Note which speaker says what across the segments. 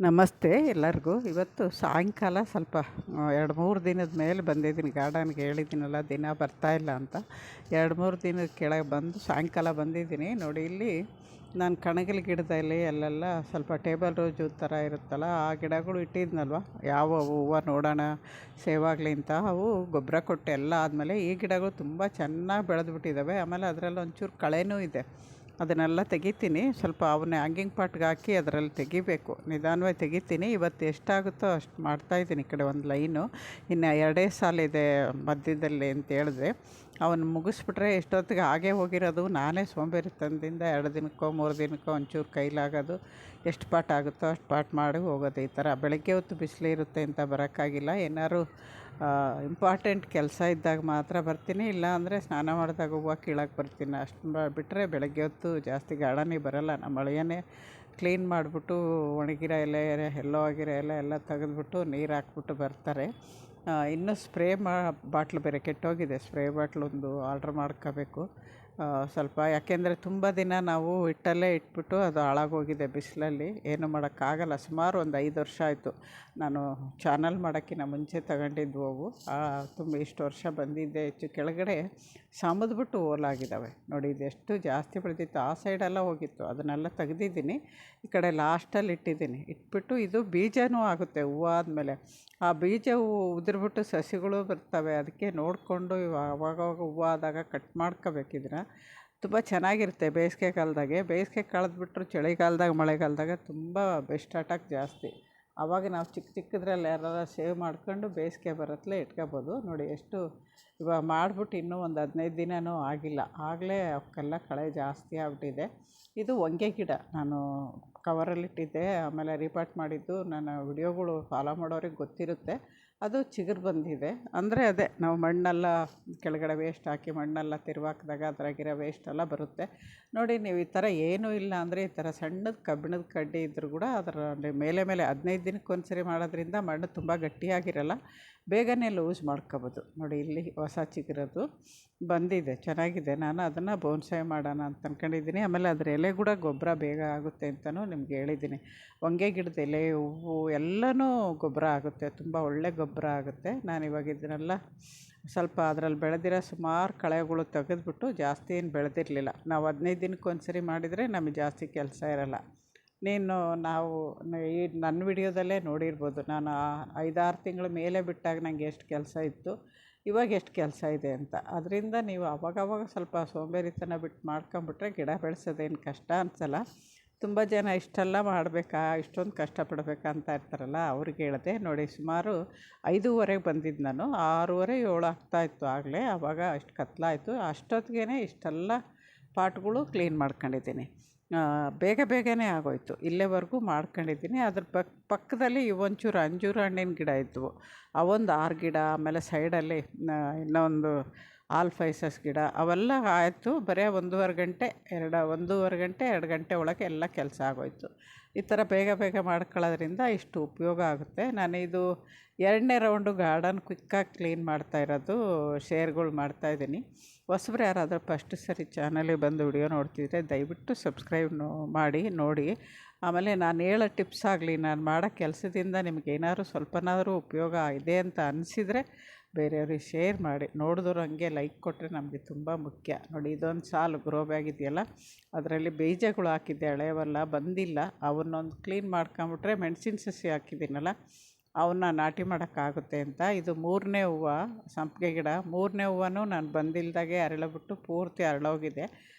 Speaker 1: ನಮಸ್ತೆ ಎಲ್ಲರಿಗೂ. ಇವತ್ತು ಸಾಯಂಕಾಲ ಸ್ವಲ್ಪ 2-3 ದಿನದ ಮೇಲೆ ಬಂದಿದ್ದೀನಿ ಗಾರ್ಡನ್ಗೆ. ಹೇಳಿದ್ದೀನಲ್ಲ ದಿನ ಬರ್ತಾಯಿಲ್ಲ ಅಂತ. 2-3 ದಿನದ ಕೆಳಗೆ ಬಂದು ಸಾಯಂಕಾಲ ಬಂದಿದ್ದೀನಿ. ನೋಡಿ, ಇಲ್ಲಿ ನಾನು ಕಣಗಿಲ ಗಿಡದಲ್ಲಿ ಅಲ್ಲೆಲ್ಲ ಸ್ವಲ್ಪ ಟೇಬಲ್ ರೋಜು ಥರ ಇರುತ್ತಲ್ಲ, ಆ ಗಿಡಗಳು ಇಟ್ಟಿದ್ನಲ್ವ, ಯಾವ ಹೂವು ನೋಡೋಣ ಸೇವಾಗಲಿ ಅಂತ. ಅವು ಗೊಬ್ಬರ ಕೊಟ್ಟು ಎಲ್ಲ ಆದಮೇಲೆ ಈ ಗಿಡಗಳು ತುಂಬ ಚೆನ್ನಾಗಿ ಬೆಳೆದ್ಬಿಟ್ಟಿದ್ದಾವೆ. ಆಮೇಲೆ ಅದರಲ್ಲಿ ಒಂಚೂರು ಕಳೆನೂ ಇದೆ. ಅದನ್ನೆಲ್ಲ ತೆಗಿತೀನಿ. ಸ್ವಲ್ಪ ಅವನ್ನ ಹ್ಯಾಂಗಿಂಗ್ ಪಾಟ್ಗೆ ಹಾಕಿ ಅದರಲ್ಲಿ ತೆಗಿಬೇಕು. ನಿಧಾನವಾಗಿ ತೆಗಿತೀನಿ. ಇವತ್ತು ಎಷ್ಟಾಗುತ್ತೋ ಅಷ್ಟು ಮಾಡ್ತಾಯಿದ್ದೀನಿ. ಈ ಕಡೆ ಒಂದು ಲೈನು, ಇನ್ನು 2 ಸಾಲಿದೆ ಮಧ್ಯದಲ್ಲಿ ಅಂತ ಹೇಳಿದೆ. ಅವನ್ನ ಮುಗಿಸ್ಬಿಟ್ರೆ ಎಷ್ಟೊತ್ತಿಗೆ ಹಾಗೇ ಹೋಗಿರೋದು. ನಾನೇ ಸೋಂಬೇರಿತನದಿಂದ 2 ದಿನಕ್ಕೋ 3 ದಿನಕ್ಕೋ ಒಂಚೂರು ಕೈಲಾಗೋದು. ಎಷ್ಟು ಪಾಠ ಆಗುತ್ತೋ ಅಷ್ಟು ಪಾಠ ಮಾಡಿ ಹೋಗೋದು. ಈ ಥರ ಬೆಳಗ್ಗೆ ಹೊತ್ತು ಬಿಸಿಲು ಇರುತ್ತೆ ಅಂತ ಬರೋಕ್ಕಾಗಿಲ್ಲ. ಏನಾದ್ರು ಇಂಪಾರ್ಟೆಂಟ್ ಕೆಲಸ ಇದ್ದಾಗ ಮಾತ್ರ ಬರ್ತೀನಿ. ಇಲ್ಲ ಅಂದರೆ ಸ್ನಾನ ಮಾಡಿದಾಗ ಹೂವು ಕೀಳಕ್ಕೆ ಬರ್ತೀನಿ. ಅಷ್ಟು ಬಿಟ್ಟರೆ ಬೆಳಗ್ಗೆ ಹೊತ್ತು ಜಾಸ್ತಿ ಗಾರ್ಡನಿಗೆ ಬರೋಲ್ಲ. ನಮ್ಮ ಅಳಿಯನೇ ಕ್ಲೀನ್ ಮಾಡಿಬಿಟ್ಟು ಒಣಗಿರೋ ಎಲೆ, ಎಲ್ಲೋ ಆಗಿರೋ ಎಲೆ ಎಲ್ಲ ತೆಗೆದ್ಬಿಟ್ಟು ನೀರು ಹಾಕ್ಬಿಟ್ಟು ಬರ್ತಾರೆ. ಇನ್ನೂ ಸ್ಪ್ರೇ ಬಾಟ್ಲು ಬೇರೆ ಕೆಟ್ಟೋಗಿದೆ. ಸ್ಪ್ರೇ ಬಾಟ್ಲೊಂದು ಆರ್ಡ್ರ್ ಮಾಡ್ಕೋಬೇಕು ಸ್ವಲ್ಪ. ಯಾಕೆಂದರೆ ತುಂಬ ದಿನ ನಾವು ಇಟ್ಟಲ್ಲೇ ಇಟ್ಬಿಟ್ಟು ಅದು ಹಾಳಾಗೋಗಿದೆ ಬಿಸಿಲಲ್ಲಿ. ಏನು ಮಾಡೋಕ್ಕಾಗಲ್ಲ. ಸುಮಾರು ಒಂದು 5 ವರ್ಷ ಆಯಿತು ನಾನು ಚಾನಲ್ ಮಾಡೋಕ್ಕಿಂತ ಮುಂಚೆ ತಗೊಂಡಿದ್ವು ಅವು. ತುಂಬ ಇಷ್ಟು ವರ್ಷ ಬಂದಿದ್ದೆ. ಹೆಚ್ಚು ಕೆಳಗಡೆ ಸಮದ್ಬಿಟ್ಟು ಓಲಾಗಿದ್ದಾವೆ ನೋಡಿ. ಇದೆಷ್ಟು ಜಾಸ್ತಿ ಬೆಳೆದಿತ್ತು. ಆ ಸೈಡೆಲ್ಲ ಹೋಗಿತ್ತು, ಅದನ್ನೆಲ್ಲ ತೆಗ್ದಿದ್ದೀನಿ. ಈ ಕಡೆ ಲಾಸ್ಟಲ್ಲಿ ಇಟ್ಟಿದ್ದೀನಿ. ಇಟ್ಬಿಟ್ಟು ಇದು ಬೀಜವೂ ಆಗುತ್ತೆ ಹೂವು ಆದಮೇಲೆ. ಆ ಬೀಜವು ಉದುರ್ಬಿಟ್ಟು ಸಸಿಗಳು ಬರ್ತವೆ. ಅದಕ್ಕೆ ನೋಡಿಕೊಂಡು ಅವಾಗವಾಗ ಹೂವು ಆದಾಗ ಕಟ್ ಮಾಡ್ಕೋಬೇಕಿದ್ರೆ ತುಂಬ ಚೆನ್ನಾಗಿರುತ್ತೆ. ಬೇಸಿಗೆ ಕಾಲದಾಗೆ ಕಳೆದ್ಬಿಟ್ರು ಚಳಿಗಾಲದಾಗ ಮಳೆಗಾಲದಾಗ ತುಂಬ ಬೆಸ್ಟ್ ಅಟ್ಯಾಕ್ ಜಾಸ್ತಿ. ಆವಾಗ ನಾವು ಚಿಕ್ಕದ್ರಲ್ಲಿ ಯಾರು ಸೇವ್ ಮಾಡ್ಕೊಂಡು ಬೇಸಿಗೆ ಬರತ್ತಲೇ ಇಟ್ಕೋಬೋದು. ನೋಡಿ ಎಷ್ಟು ಇವಾಗ ಮಾಡಿಬಿಟ್ಟು ಇನ್ನೂ ಒಂದು 15 ದಿನವೂ ಆಗಿಲ್ಲ, ಆಗಲೇ ಅವಕ್ಕೆಲ್ಲ ಕಳೆ ಜಾಸ್ತಿ ಆಗ್ಬಿಟ್ಟಿದೆ. ಇದು ಹೊಂಗೆ ಗಿಡ ನಾನು ಕವರಲ್ಲಿಟ್ಟಿದ್ದೆ. ಆಮೇಲೆ ರಿಪಾರ್ಟ್ ಮಾಡಿದ್ದು ನನ್ನ ವಿಡಿಯೋಗಳು ಫಾಲೋ ಮಾಡೋರಿಗೆ ಗೊತ್ತಿರುತ್ತೆ. ಅದು ಚಿಗುರು ಬಂದಿದೆ. ಅಂದರೆ ಅದೇ ನಾವು ಮಣ್ಣೆಲ್ಲ ಕೆಳಗಡೆ ವೇಸ್ಟ್ ಹಾಕಿ ಮಣ್ಣೆಲ್ಲ ತಿರುವಾಕಿದಾಗ ಅದ್ರಾಗಿರೋ ವೇಸ್ಟೆಲ್ಲ ಬರುತ್ತೆ. ನೋಡಿ, ನೀವು ಈ ಥರ ಏನೂ ಇಲ್ಲ ಅಂದರೆ ಈ ಥರ ಸಣ್ಣದ ಕಬ್ಬಿಣದ ಕಡ್ಡಿ ಇದ್ದರೂ ಕೂಡ ಅದರ ಮೇಲೆ 15 ದಿನಕ್ಕೆ ಒಂದ್ಸರಿ ಮಾಡೋದ್ರಿಂದ ಮಣ್ಣು ತುಂಬ ಗಟ್ಟಿಯಾಗಿರಲ್ಲ, ಬೇಗನೆ ಲೂಸ್ ಮಾಡ್ಕೋಬೋದು. ನೋಡಿ, ಇಲ್ಲಿ ಹೊಸ ಚಿಗುರೋದು ಬಂದಿದೆ, ಚೆನ್ನಾಗಿದೆ. ನಾನು ಅದನ್ನು ಬೋನ್ಸಾಯ್ ಮಾಡೋಣ ಅಂತ ಅಂದ್ಕೊಂಡಿದ್ದೀನಿ. ಆಮೇಲೆ ಅದರ ಎಲೆ ಕೂಡ ಗೊಬ್ಬರ ಬೇಗ ಆಗುತ್ತೆ ಅಂತಲೂ ನಿಮ್ಗೆ ಹೇಳಿದ್ದೀನಿ. ಹೊಂಗೆ ಗಿಡದ ಎಲೆ, ಹೂವು ಎಲ್ಲನೂ ಗೊಬ್ಬರ ಆಗುತ್ತೆ, ತುಂಬ ಒಳ್ಳೆ ಗೊಬ್ಬರ ಆಗುತ್ತೆ. ನಾನಿವಾಗ ಇದನ್ನೆಲ್ಲ ಸ್ವಲ್ಪ ಅದರಲ್ಲಿ ಬೆಳೆದಿರೋ ಸುಮಾರು ಕಳೆಗಳು ತೆಗೆದ್ಬಿಟ್ಟು, ಜಾಸ್ತಿ ಏನು ಬೆಳೆದಿರಲಿಲ್ಲ. ನಾವು 15 ದಿನಕ್ಕೆ ಒಂದ್ಸರಿ ಮಾಡಿದರೆ ನಮಗೆ ಜಾಸ್ತಿ ಕೆಲಸ ಇರೋಲ್ಲ. ನಾವು ಈ ನನ್ನ ವಿಡಿಯೋದಲ್ಲೇ ನೋಡಿರ್ಬೋದು, ನಾನು 5-6 ತಿಂಗಳ ಮೇಲೆ ಬಿಟ್ಟಾಗ ನನಗೆ ಎಷ್ಟು ಕೆಲಸ ಇತ್ತು, ಇವಾಗ ಎಷ್ಟು ಕೆಲಸ ಇದೆ ಅಂತ. ಅದರಿಂದ ನೀವು ಅವಾಗವಾಗ ಸ್ವಲ್ಪ ಸೋಂಬೇರಿತನ ಬಿಟ್ಟು ಮಾಡ್ಕೊಂಬಿಟ್ರೆ ಗಿಡ ಬೆಳೆಸೋದೇನು ಕಷ್ಟ ಅನಿಸಲ್ಲ. ತುಂಬ ಜನ ಇಷ್ಟೆಲ್ಲ ಮಾಡಬೇಕಾ, ಇಷ್ಟೊಂದು ಕಷ್ಟಪಡಬೇಕಾ ಅಂತ ಇರ್ತಾರಲ್ಲ, ಅವ್ರಿಗೆ ಹೇಳಿದೆ. ನೋಡಿ, ಸುಮಾರು 5:30ಗೆ ಬಂದಿದ್ದು ನಾನು. 6:30-7 ಆಗ್ತಾಯಿತ್ತು ಆಗಲೇ. ಆವಾಗ ಅಷ್ಟು ಕತ್ಲಾಯಿತು. ಅಷ್ಟೊತ್ತಿಗೆ ಇಷ್ಟೆಲ್ಲ ಪಾಟ್ಗಳು ಕ್ಲೀನ್ ಮಾಡ್ಕೊಂಡಿದ್ದೀನಿ. ಬೇಗನೆ ಆಗೋಯ್ತು. ಇಲ್ಲಿವರೆಗೂ ಮಾಡ್ಕೊಂಡಿದ್ದೀನಿ. ಅದ್ರ ಪಕ್ಕದಲ್ಲಿ ಒಂಚೂರು ಅಂಜೂರ ಹಣ್ಣಿನ ಗಿಡ ಇದ್ದವು, ಅವೊಂದು 6 ಗಿಡ. ಆಮೇಲೆ ಸೈಡಲ್ಲಿ ಇನ್ನೊಂದು ಆಲ್ಫೈಸಸ್ ಗಿಡ, ಅವೆಲ್ಲ ಆಯಿತು. ಬರೀ 1.5 ಗಂಟೆ 2 ಗಂಟೆ ಒಳಗೆ ಎಲ್ಲ ಕೆಲಸ ಆಗೋಯ್ತು. ಈ ಥರ ಬೇಗ ಮಾಡ್ಕೊಳ್ಳೋದ್ರಿಂದ ಇಷ್ಟು ಉಪಯೋಗ ಆಗುತ್ತೆ. ನಾನು ಇದು 2ನೇ ರೌಂಡು ಗಾರ್ಡನ್ ಕ್ವಿಕ್ಕಾಗಿ ಕ್ಲೀನ್ ಮಾಡ್ತಾಯಿರೋದು, ಶೇರ್ಗಳು ಮಾಡ್ತಾಯಿದ್ದೀನಿ. ಹೊಸಬ್ರು ಯಾರಾದರೂ ಫಸ್ಟ್ ಸರಿ ಚಾನಲಿಗೆ ಬಂದು ವಿಡಿಯೋ ನೋಡ್ತಿದ್ರೆ ದಯವಿಟ್ಟು ಸಬ್ಸ್ಕ್ರೈಬ್ ಮಾಡಿ ನೋಡಿ. ಆಮೇಲೆ ನಾನು ಹೇಳೋ ಟಿಪ್ಸ್ ಆಗಲಿ, ನಾನು ಮಾಡೋ ಕೆಲಸದಿಂದ ನಿಮಗೇನಾದ್ರು ಸ್ವಲ್ಪನಾದರೂ ಉಪಯೋಗ ಇದೆ ಅಂತ ಅನಿಸಿದರೆ ಬೇರೆಯವ್ರಿಗೆ ಶೇರ್ ಮಾಡಿ. ನೋಡಿದವರು ಹಂಗೆ ಲೈಕ್ ಕೊಟ್ಟರೆ ನಮಗೆ ತುಂಬ ಮುಖ್ಯ. ನೋಡಿ, ಇದೊಂದು ಸಾಲು ಗ್ರೋ ಬ್ಯಾಗ್ ಇದೆಯಲ್ಲ, ಅದರಲ್ಲಿ ಬೀಜಗಳು ಹಾಕಿದ್ದೆ, ಹಳೆಯವೆಲ್ಲ ಬಂದಿಲ್ಲ. ಅವನ್ನೊಂದು ಕ್ಲೀನ್ ಮಾಡ್ಕೊಂಬಿಟ್ರೆ ಮೆಣಸಿನ ಸಸಿ ಹಾಕಿದ್ದೀನಲ್ಲ, ಅವನ್ನ ನಾಟಿ ಮಾಡೋಕ್ಕಾಗುತ್ತೆ ಅಂತ. ಇದು 3ನೇ ಹೂವು, ಸಂಪಿಗೆ ಗಿಡ. 3ನೇ ಹೂವೂ ನಾನು ಬಂದಿಲ್ದಾಗೆ ಅರಳಬಿಟ್ಟು ಪೂರ್ತಿ ಅರಳೋಗಿದೆ.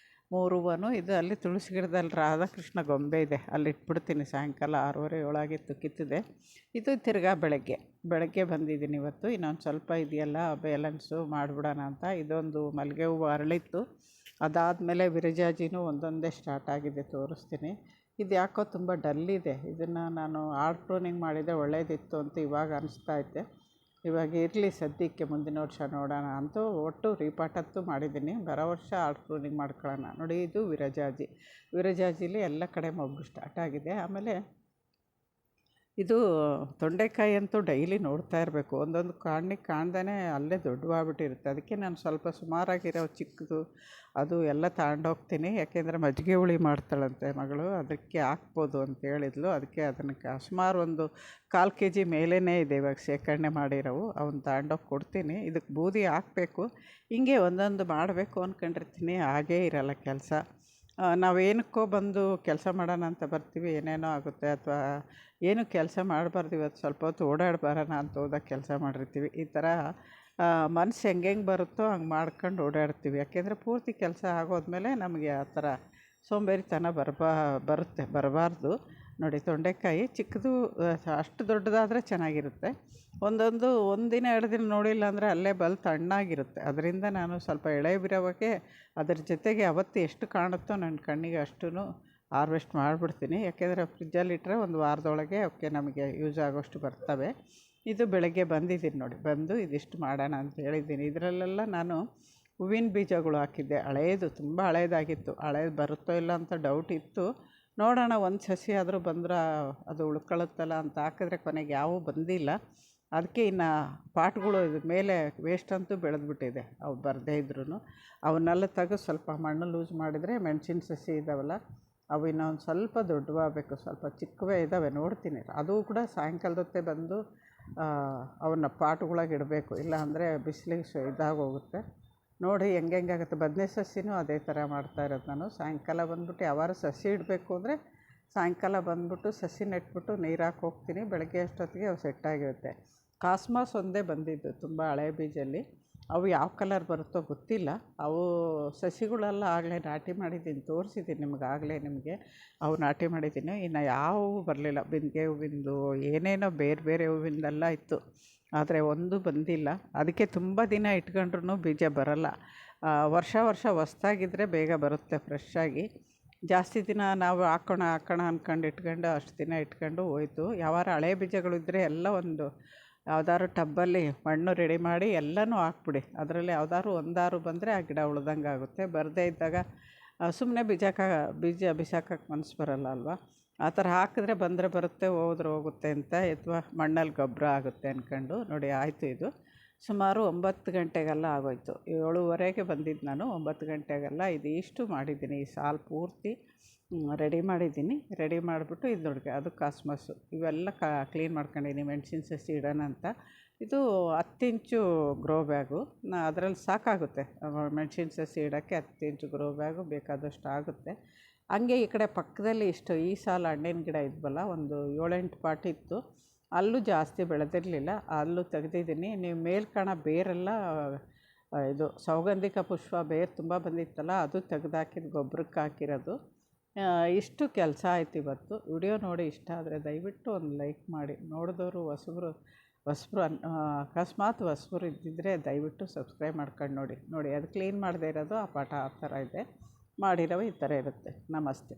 Speaker 1: 3 ಹೂವೂ. ಇದು ಅಲ್ಲಿ ತುಳಸಿ ಗಿಡದಲ್ಲಿ ರಾಧಾಕೃಷ್ಣ ಗೊಂಬೆ ಇದೆ, ಅಲ್ಲಿ ಇಟ್ಬಿಡ್ತೀನಿ. ಸಾಯಂಕಾಲ 6:30-7 ಆಗಿತ್ತು, ಕಿತ್ತಿದೆ. ಇದು ತಿರ್ಗಾ ಬೆಳಗ್ಗೆ ಬಂದಿದ್ದೀನಿ ಇವತ್ತು. ಇನ್ನೊಂದು ಸ್ವಲ್ಪ ಇದೆಯಲ್ಲ ಬ್ಯಾಲೆನ್ಸು ಮಾಡಿಬಿಡೋಣ ಅಂತ. ಇದೊಂದು ಮಲ್ಲಿಗೆ ಹೂವು ಅರಳಿತ್ತು. ಅದಾದಮೇಲೆ ವಿರಜಾಜಿನೂ ಒಂದೊಂದೇ ಸ್ಟಾರ್ಟ್ ಆಗಿದೆ, ತೋರಿಸ್ತೀನಿ. ಇದು ಯಾಕೋ ತುಂಬ ಡಲ್ಲಿದೆ. ಇದನ್ನು ನಾನು ಆರ್ಟ್ ಪ್ರೂನಿಂಗ್ ಮಾಡಿದರೆ ಒಳ್ಳೆಯದಿತ್ತು ಅಂತ ಇವಾಗ ಅನಿಸ್ತಾ ಇವಾಗ ಇರಲಿ ಸದ್ಯಕ್ಕೆ, ಮುಂದಿನ ವರ್ಷ ನೋಡೋಣ ಅಂತೂ. ಒಟ್ಟು ರೀಪಾಟತ್ತು ಮಾಡಿದ್ದೀನಿ. ಬರೋ ವರ್ಷ ಆರ್ಟ್ ಪ್ರೂನಿಂಗ್ ಮಾಡ್ಕೊಳ್ಳೋಣ. ನೋಡಿ, ಇದು ವಿರಜಾಜಿಲಿ ಎಲ್ಲ ಕಡೆ ಮೊಗ್ಗು ಸ್ಟಾರ್ಟ್ ಆಗಿದೆ. ಆಮೇಲೆ ಇದು ತೊಂಡೆಕಾಯಿ ಅಂತೂ ಡೈಲಿ ನೋಡ್ತಾ ಇರಬೇಕು. ಒಂದೊಂದು ಕಣ್ಣಿಗೆ ಕಾಣ್ದೇ ಅಲ್ಲೇ ದೊಡ್ಡವಾಗ್ಬಿಟ್ಟಿರುತ್ತೆ. ಅದಕ್ಕೆ ನಾನು ಸ್ವಲ್ಪ ಸುಮಾರಾಗಿರೋ ಚಿಕ್ಕದು ಅದು ಎಲ್ಲ ತಗೊಂಡೋಗ್ತೀನಿ. ಯಾಕೆಂದರೆ ಮಜ್ಜಿಗೆ ಹುಳಿ ಮಾಡ್ತಾಳಂತೆ ಮಗಳು, ಅದಕ್ಕೆ ಹಾಕ್ಬೋದು ಅಂತ ಹೇಳಿದ್ಲು. ಅದಕ್ಕೆ ಅದನ್ನು ಸುಮಾರು ಒಂದು 1/4 kg ಮೇಲೇ ಇದೆ ಇವಾಗ ಶೇಖರಣೆ ಮಾಡಿರೋವು. ಅವನ್ನ ತಗೊಂಡೋಗಿ ಕೊಡ್ತೀನಿ. ಇದಕ್ಕೆ ಬೂದಿ ಹಾಕಬೇಕು. ಹಿಂಗೆ ಒಂದೊಂದು ಮಾಡಬೇಕು ಅಂದ್ಕೊಂಡಿರ್ತೀನಿ, ಹಾಗೇ ಇರಲ್ಲ ಕೆಲಸ. ನಾವೇನಕ್ಕೋ ಬಂದು ಕೆಲಸ ಮಾಡೋಣ ಅಂತ ಬರ್ತೀವಿ, ಏನೇನೋ ಆಗುತ್ತೆ. ಅಥವಾ ಏನು ಕೆಲಸ ಮಾಡಬಾರ್ದು, ಇವತ್ತು ಸ್ವಲ್ಪ ಹೊತ್ತು ಓಡಾಡಿ ಬರೋಣ ಅಂತ ಹೋದಾಗ ಕೆಲಸ ಮಾಡಿರ್ತೀವಿ. ಈ ಥರ ಮನಸ್ಸು ಹೆಂಗೆ ಬರುತ್ತೋ ಹಂಗೆ ಮಾಡ್ಕೊಂಡು ಓಡಾಡ್ತೀವಿ. ಯಾಕೆಂದರೆ ಪೂರ್ತಿ ಕೆಲಸ ಆಗೋದ್ಮೇಲೆ ನಮಗೆ ಆ ಥರ ಸೋಂಬೇರಿತನ ಬರಬಾರ್ದು. ನೋಡಿ, ತೊಂಡೆಕಾಯಿ ಚಿಕ್ಕದು ಅಷ್ಟು ದೊಡ್ಡದಾದರೆ ಚೆನ್ನಾಗಿರುತ್ತೆ. ಒಂದಿನ 2 ದಿನ ನೋಡಿಲ್ಲ ಅಂದರೆ ಅಲ್ಲೇ ಬಲ್ ತಣ್ಣಾಗಿರುತ್ತೆ. ಅದರಿಂದ ನಾನು ಸ್ವಲ್ಪ ಎಳೆಬಿರೋವಾಗೆ ಅದ್ರ ಜೊತೆಗೆ ಅವತ್ತು ಎಷ್ಟು ಕಾಣುತ್ತೋ ನನ್ನ ಕಣ್ಣಿಗೆ ಅಷ್ಟೂ ಹಾರ್ವೆಸ್ಟ್ ಮಾಡಿಬಿಡ್ತೀನಿ. ಯಾಕೆಂದರೆ ಫ್ರಿಜ್ಜಲ್ಲಿಟ್ಟರೆ ಒಂದು ವಾರದೊಳಗೆ ಅವಕ್ಕೆ ನಮಗೆ ಯೂಸ್ ಆಗೋಷ್ಟು ಬರ್ತವೆ. ಇದು ಬೆಳಗ್ಗೆ ಬಂದಿದ್ದೀನಿ ನೋಡಿ, ಬಂದು ಇದಿಷ್ಟು ಮಾಡೋಣ ಅಂತ ಹೇಳಿದ್ದೀನಿ. ಇದರಲ್ಲೆಲ್ಲ ನಾನು ಹೂವಿನ ಬೀಜಗಳು ಹಾಕಿದ್ದೆ. ಹಳೇದು, ತುಂಬ ಹಳೇದಾಗಿತ್ತು. ಹಳೇದು ಬರುತ್ತೋ ಇಲ್ಲ ಅಂತ ಡೌಟ್ ಇತ್ತು. ನೋಡೋಣ ಒಂದು ಸಸಿ ಆದರೂ ಬಂದ್ರೆ ಅದು ಉಳ್ಕೊಳ್ಳುತ್ತಲ್ಲ ಅಂತ ಹಾಕಿದ್ರೆ ಕೊನೆಗೆ ಯಾವೂ ಬಂದಿಲ್ಲ. ಅದಕ್ಕೆ ಇನ್ನು ಪಾಟ್ಗಳು ಇದ್ರ ಮೇಲೆ ವೇಸ್ಟ್ ಅಂತೂ ಬೆಳೆದ್ಬಿಟ್ಟಿದೆ, ಅವು ಬರದೇ ಇದ್ರೂ. ಅವನ್ನೆಲ್ಲ ತೆಗೆದು ಸ್ವಲ್ಪ ಮಣ್ಣು ಲೂಸ್ ಮಾಡಿದರೆ ಮೆಣಸಿನ ಸಸಿ ಇದ್ದಾವಲ್ಲ, ಅವು ಇನ್ನೊಂದು ಸ್ವಲ್ಪ ದೊಡ್ಡವಾಗಬೇಕು. ಸ್ವಲ್ಪ ಚಿಕ್ಕವೇ ಇದ್ದಾವೆ, ನೋಡ್ತೀನಿ. ಅದು ಕೂಡ ಸಾಯಂಕಾಲದ ಹೊತ್ತೇ ಬಂದು ಅವನ್ನ ಪಾಟ್ಗಳಾಗಿ ಇಡಬೇಕು, ಇಲ್ಲ ಅಂದರೆ ಬಿಸಿಲಿಗೆ ಇದಾಗೋಗುತ್ತೆ. ನೋಡಿ ಹೆಂಗಾಗುತ್ತೆ. ಬದನೆ ಸಸಿನೂ ಅದೇ ಥರ ಮಾಡ್ತಾ ಇರೋದು ನಾನು. ಸಾಯಂಕಾಲ ಬಂದ್ಬಿಟ್ಟು ಯಾವಾರು ಸಸಿ ಇಡಬೇಕು ಅಂದರೆ ಸಾಯಂಕಾಲ ಬಂದ್ಬಿಟ್ಟು ಸಸಿ ನೆಟ್ಬಿಟ್ಟು ನೀರು ಹಾಕಿ ಹೋಗ್ತೀನಿ. ಬೆಳಗ್ಗೆ ಅಷ್ಟೊತ್ತಿಗೆ ಅವು ಸೆಟ್ಟಾಗಿರುತ್ತೆ. ಕಾಸ್ಮಾಸ್ ಒಂದೇ ಬಂದಿದ್ದು ತುಂಬ ಹಳೆ ಬೀಜಲ್ಲಿ. ಅವು ಯಾವ ಕಲರ್ ಬರುತ್ತೋ ಗೊತ್ತಿಲ್ಲ. ಅವು ಸಸಿಗಳೆಲ್ಲ ಆಗಲೇ ನಾಟಿ ಮಾಡಿದ್ದೀನಿ, ತೋರಿಸಿದ್ದೀನಿ ನಿಮಗೆ. ಅವು ನಾಟಿ ಮಾಡಿದ್ದೀನಿ. ಇನ್ನು ಯಾವುವು ಬರಲಿಲ್ಲ. ಬಿಂದಿಗೆ ಹೂವಿಂದು ಏನೇನೋ ಬೇರೆ ಬೇರೆ ಹೂವಿಂದೆಲ್ಲ ಇತ್ತು, ಆದರೆ ಒಂದು ಬಂದಿಲ್ಲ. ಅದಕ್ಕೆ ತುಂಬ ದಿನ ಇಟ್ಕೊಂಡ್ರೂ ಬೀಜ ಬರಲ್ಲ. ವರ್ಷ ಹೊಸ್ದಾಗಿದ್ದರೆ ಬೇಗ ಬರುತ್ತೆ ಫ್ರೆಶ್ಶಾಗಿ. ಜಾಸ್ತಿ ದಿನ ನಾವು ಹಾಕೋಣ ಅಂದ್ಕೊಂಡು ಇಟ್ಕೊಂಡು ಅಷ್ಟು ದಿನ ಇಟ್ಕೊಂಡು ಹೋಯ್ತು. ಯಾವಾರ ಹಳೆ ಬೀಜಗಳಿದ್ದರೆ ಎಲ್ಲ ಒಂದು ಯಾವ್ದಾದ್ರು ಟಬ್ಬಲ್ಲಿ ಮಣ್ಣು ರೆಡಿ ಮಾಡಿ ಎಲ್ಲನೂ ಹಾಕ್ಬಿಡಿ. ಅದರಲ್ಲಿ ಯಾವ್ದಾದ್ರು ಒಂದಾರು ಬಂದರೆ ಆ ಗಿಡ ಉಳ್ದಂಗೆ ಆಗುತ್ತೆ. ಬರದೇ ಇದ್ದಾಗ ಸುಮ್ಮನೆ ಬೀಜ ಬಿಸಾಕಕ್ಕೆ ಮನಸ್ಸು ಬರಲ್ಲ ಅಲ್ವಾ. ಆ ಥರ ಹಾಕಿದ್ರೆ ಬಂದರೆ ಬರುತ್ತೆ, ಹೋದ್ರೆ ಹೋಗುತ್ತೆ ಅಂತ, ಅಥವಾ ಮಣ್ಣಲ್ಲಿ ಗೊಬ್ಬರ ಆಗುತ್ತೆ ಅಂದ್ಕೊಂಡು. ನೋಡಿ ಆಯಿತು. ಇದು ಸುಮಾರು 9 ಗಂಟೆಗೆಲ್ಲ ಆಗೋಯ್ತು. 7:15ಗೆ ಬಂದಿದ್ದು ನಾನು. 9 ಗಂಟೆಗೆಲ್ಲ ಇದಿಷ್ಟು ಮಾಡಿದ್ದೀನಿ. ಈ ಸಾಲು ಪೂರ್ತಿ ರೆಡಿ ಮಾಡಿದ್ದೀನಿ. ರೆಡಿ ಮಾಡಿಬಿಟ್ಟು ಇದು ನೋಡಿ, ಅದು ಕಾಸ್ಮಸ್ಸು ಇವೆಲ್ಲ ಕ್ಲೀನ್ ಮಾಡ್ಕೊಂಡಿದ್ದೀನಿ ಮೆಣಸಿನ ಸಸಿ ಇಡೋಣ ಅಂತ. ಇದು 10 ಇಂಚು ಗ್ರೋ ಬ್ಯಾಗು. ಅದರಲ್ಲಿ ಸಾಕಾಗುತ್ತೆ ಮೆಣಸಿನ ಸಸಿ ಇಡೋಕ್ಕೆ. 10 ಇಂಚು ಗ್ರೋ ಬ್ಯಾಗು ಬೇಕಾದಷ್ಟು ಆಗುತ್ತೆ. ಹಂಗೆ ಈ ಕಡೆ ಪಕ್ಕದಲ್ಲಿ ಈ ಸಾಲ ಹಣ್ಣಿನ ಗಿಡ ಇದ್ವಲ್ಲ, ಒಂದು 7-8 ಪಾಟ್ ಇತ್ತು. ಅಲ್ಲೂ ಜಾಸ್ತಿ ಬೆಳೆದಿರಲಿಲ್ಲ, ಅಲ್ಲೂ ತೆಗೆದಿದ್ದೀನಿ. ನೀವು ಮೇಲೆ ಕಾಣೋ ಬೇರೆಲ್ಲ ಇದು ಸೌಗಂಧಿಕ ಪುಷ್ಪ ಬೇರು ತುಂಬ ಬಂದಿತ್ತಲ್ಲ, ಅದು ತೆಗೆದಾಕಿದ್ದು ಗೊಬ್ಬರಕ್ಕೆ ಹಾಕಿರೋದು. ಇಷ್ಟು ಕೆಲಸ ಆಯ್ತು ಇವತ್ತು. ವಿಡಿಯೋ ನೋಡಿ ಇಷ್ಟ ಆದರೆ ದಯವಿಟ್ಟು ಒಂದು ಲೈಕ್ ಮಾಡಿ. ನೋಡಿದವರು ಹೊಸಬ್ರು ಅಕಸ್ಮಾತ್ ಹೊಸಬ್ರು ಇದ್ದಿದ್ದರೆ ದಯವಿಟ್ಟು ಸಬ್ಸ್ಕ್ರೈಬ್ ಮಾಡ್ಕೊಂಡು ನೋಡಿ. ಅದು ಕ್ಲೀನ್ ಮಾಡದೇ ಇರೋದು ಆ ಪಾಠ ಆ ಥರ ಇದೆ, ಮಾಡಿರೋವು ಈ ಥರ ಇರುತ್ತೆ. ನಮಸ್ತೆ.